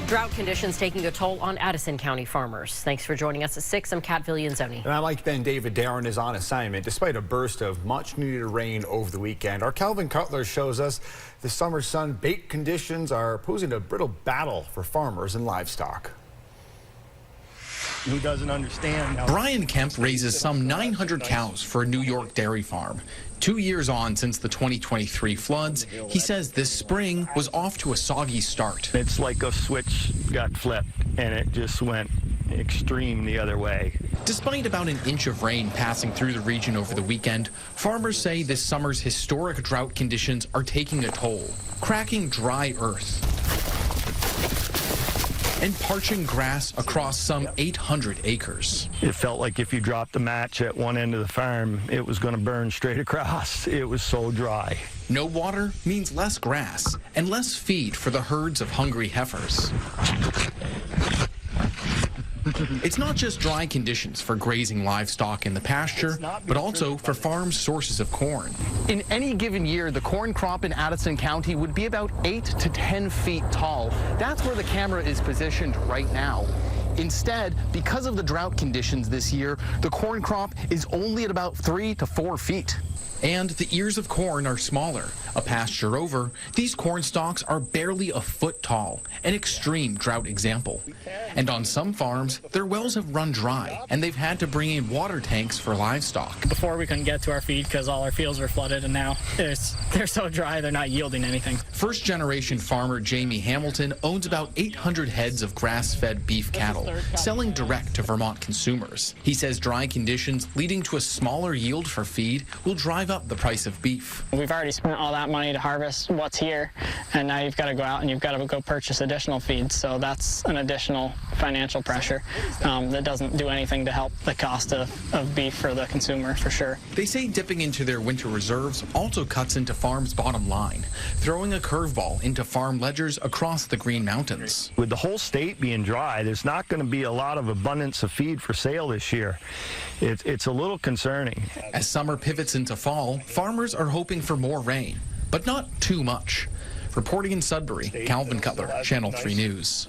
Drought conditions taking a toll on Addison County farmers. Thanks for joining us at 6. I'm Kat Villianzoni. And I'm Mike Ben. David Darren is on assignment. Despite a burst of much-needed rain over the weekend, our Calvin Cutler shows us the summer sun baked conditions are posing a brittle battle for farmers and livestock. Who doesn't understand? Brian Kemp raises some 900 cows for a New York dairy farm. 2 years on since the 2023 floods, he says this spring was off to a soggy start. It's like a switch got flipped and it just went extreme the other way. Despite about an inch of rain passing through the region over the weekend, farmers say this summer's historic drought conditions are taking a toll, cracking dry earth and parching grass across some 800 acres. It felt like if you dropped a match at one end of the farm, it was going to burn straight across. It was so dry. No water means less grass and less feed for the herds of hungry heifers. It's not just dry conditions for grazing livestock in the pasture, but also for farms' sources of corn. In any given year, the corn crop in Addison County would be about 8 to 10 feet tall. That's where the camera is positioned right now. Instead, because of the drought conditions this year, the corn crop is only at about 3 to 4 feet. And the ears of corn are smaller. A pasture over, these corn stalks are barely a foot tall, an extreme drought example. And on some farms, their wells have run dry, and they've had to bring in water tanks for livestock. Before we couldn't get to our feed because all our fields were flooded, and now they're so dry they're not yielding anything. First-generation farmer Jamie Hamilton owns about 800 heads of grass-fed beef cattle, selling direct to Vermont consumers. He says dry conditions leading to a smaller yield for feed will drive up the price of beef. We've already spent all that money to harvest what's here, and now you've got to go out and you've got to go purchase additional feed. So that's an additional financial pressure that doesn't do anything to help the cost of beef for the consumer, for sure. They say dipping into their winter reserves also cuts into farms' bottom line, throwing a curveball into farm ledgers across the Green Mountains. With the whole state being dry, there's not going to be a lot of abundance of feed for sale this year. It's a little concerning. As summer pivots into fall, farmers are hoping for more rain, but not too much. Reporting in Sudbury, Calvin Cutler, Channel 3 News.